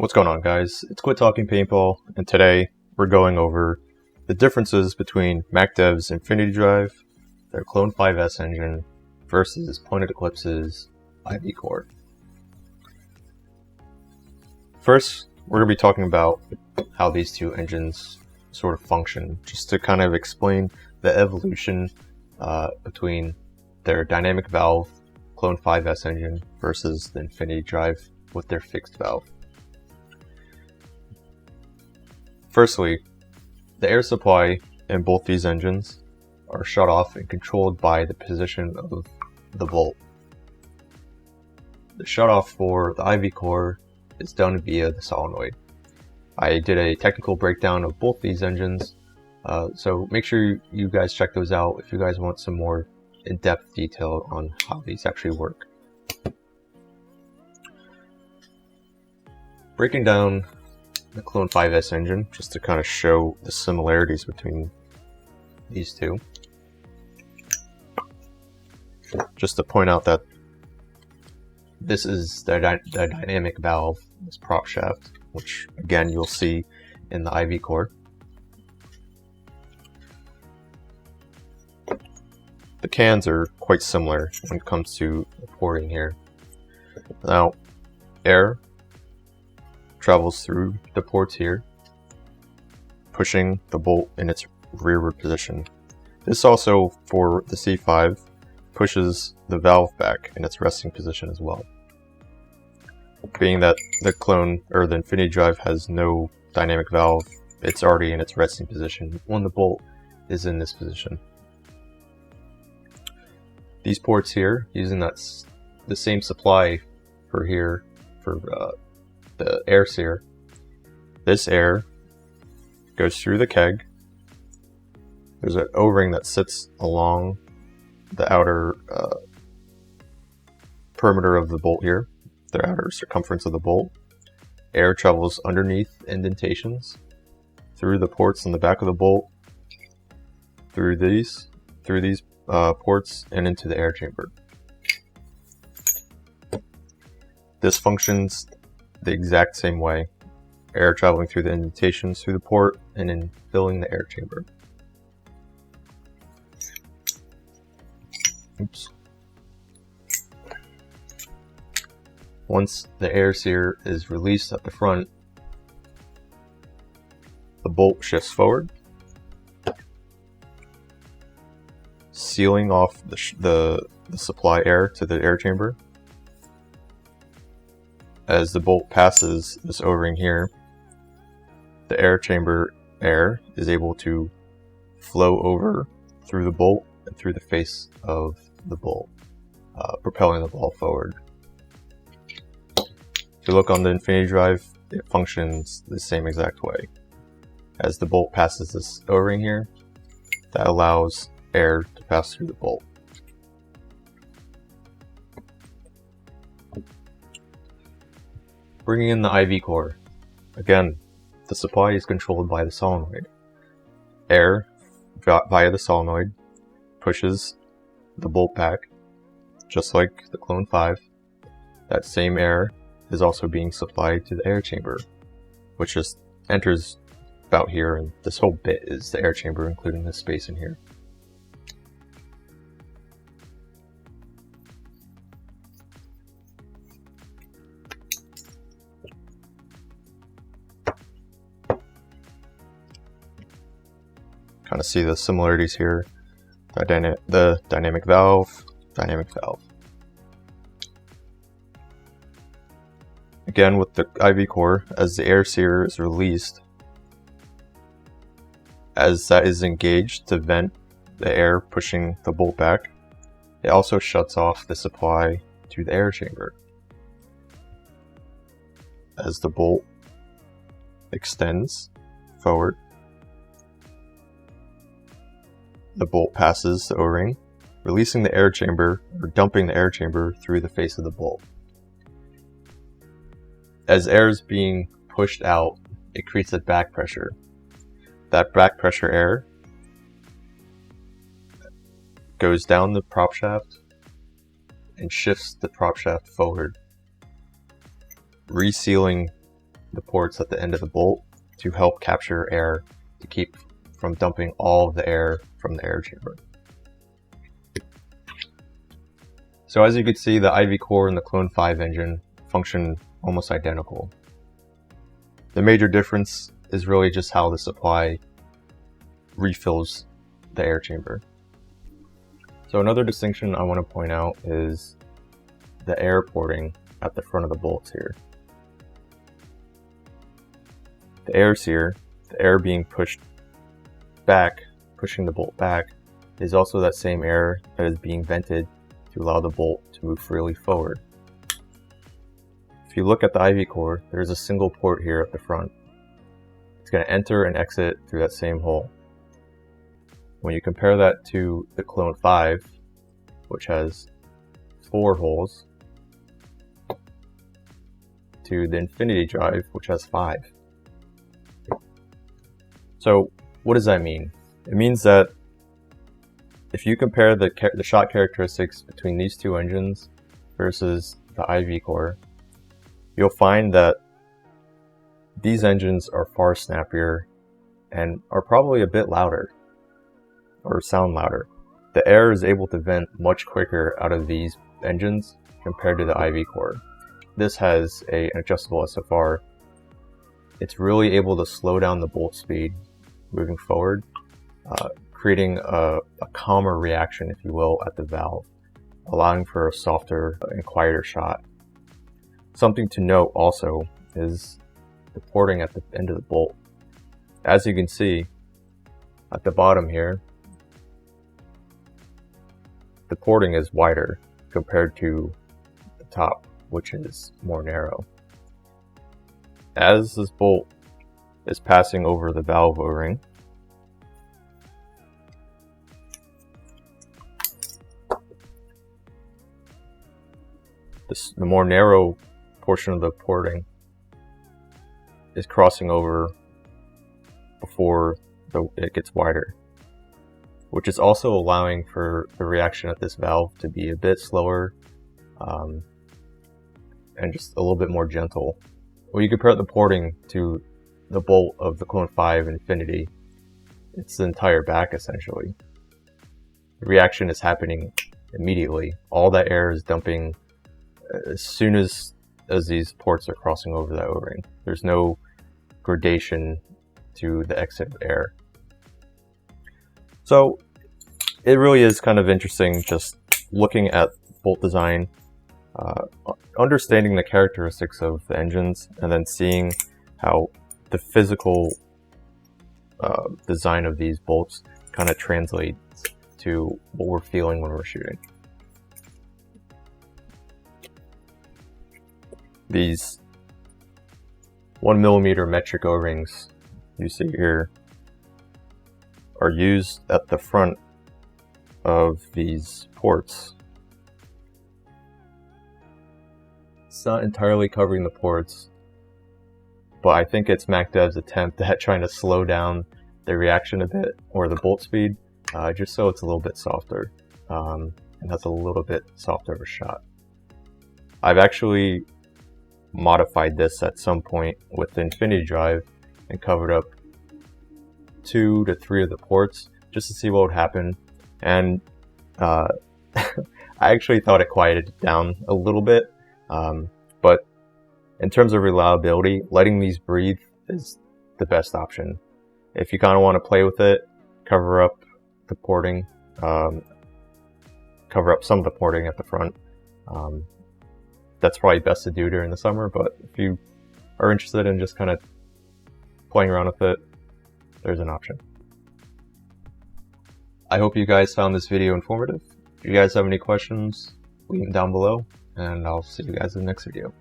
What's going on, guys? It's Quit Talking Paintball, and today we're going over the differences between Macdev's Infinity Drive, their Clone 5S engine, versus Pointed Eclipse's IV Core. First, we're going to be talking about how these two engines sort of function, just to kind of explain the evolution between their dynamic valve Clone 5S engine versus the Infinity Drive with their fixed valve. Firstly, the air supply in both these engines are shut off and controlled by the position of the bolt. The shutoff for the IV core is done via the solenoid. I did a technical breakdown of both these engines, so make sure you guys check those out if you guys want some more in-depth detail on how these actually work. Breaking down the Clone 5S engine, just to kind of show the similarities between these two. Just to point out that this is the dynamic valve, this prop shaft, which again you'll see in the IV core. The cans are quite similar when it comes to the porting here. Now, air travels through the ports here, pushing the bolt in its rearward position. This also, for the C5, pushes the valve back in its resting position as well. Being that the Clone, or the Infinity Drive, has no dynamic valve, it's already in its resting position when the bolt is in this position. These ports here, using the same supply for here, for the air sear. This air goes through the keg. There's an O-ring that sits along the outer perimeter of the bolt here, the outer circumference of the bolt. Air travels underneath indentations, through the ports in the back of the bolt, through these ports, and into the air chamber. This functions the exact same way. Air traveling through the indentations through the port and then filling the air chamber. Oops. Once the air sear is released at the front, the bolt shifts forward, sealing off the supply air to the air chamber. As the bolt passes this O-ring here, the air chamber air is able to flow over through the bolt and through the face of the bolt, propelling the ball forward. If you look on the Infinity Drive, it functions the same exact way. As the bolt passes this O-ring here, that allows air to pass through the bolt. Bringing in the IV core. Again, the supply is controlled by the solenoid. Air, via the solenoid, pushes the bolt back, just like the Clone 5. That same air is also being supplied to the air chamber, which just enters about here, and this whole bit is the air chamber, including this space in here. Kind of see the similarities here. The dynamic valve. Again, with the IV core, as the air sear is released, as that is engaged to vent the air pushing the bolt back, it also shuts off the supply to the air chamber. As the bolt extends forward, the bolt passes the O-ring, releasing the air chamber, or dumping the air chamber through the face of the bolt. As air is being pushed out, it creates a back pressure. That back pressure air goes down the prop shaft and shifts the prop shaft forward, resealing the ports at the end of the bolt to help capture air to keep from dumping all of the air from the air chamber. So as you can see, the IV core and the Clone 5 engine function almost identical. The major difference is really just how the supply refills the air chamber. So another distinction I want to point out is the air porting at the front of the bolts here. The air's here, the air being pushed back, pushing the bolt back, is also that same air that is being vented to allow the bolt to move freely forward. If you look at the IV core, there's a single port here at the front. It's going to enter and exit through that same hole. When you compare that to the Clone 5, which has 4 holes, to the Infinity drive, which has 5. So what does that mean? It means that if you compare the shot characteristics between these two engines versus the IV core, you'll find that these engines are far snappier and are probably a bit louder, or sound louder. The air is able to vent much quicker out of these engines compared to the IV core. This has an adjustable SFR. It's really able to slow down the bolt speed moving forward, creating a calmer reaction, if you will, at the valve, allowing for a softer and quieter shot. Something to note also is the porting at the end of the bolt. As you can see at the bottom here, the porting is wider compared to the top, which is more narrow. As this bolt is passing over the valve O-ring, the more narrow portion of the porting is crossing over before it gets wider, which is also allowing for the reaction at this valve to be a bit slower and just a little bit more gentle. When you compare the porting to the bolt of the Clone 5 Infinity, it's the entire back essentially. The reaction is happening immediately. All that air is dumping as soon as these ports are crossing over that O-ring. There's no gradation to the exit of air. So it really is kind of interesting just looking at bolt design, understanding the characteristics of the engines, and then seeing how the physical design of these bolts kind of translates to what we're feeling when we're shooting. These 1mm metric O-rings you see here are used at the front of these ports. It's not entirely covering the ports, but I think it's Macdev's attempt at trying to slow down the reaction a bit, or the bolt speed, just so it's a little bit softer and has a little bit softer of a shot. I've actually modified this at some point with the Infinity drive and covered up 2 to 3 of the ports just to see what would happen, and I actually thought it quieted down a little bit, but in terms of reliability, letting these breathe is the best option. If you kind of want to play with it, cover up the porting, cover up some of the porting at the front. That's probably best to do during the summer, but if you are interested in just kind of playing around with it, there's an option. I hope you guys found this video informative. If you guys have any questions, leave them down below, and I'll see you guys in the next video.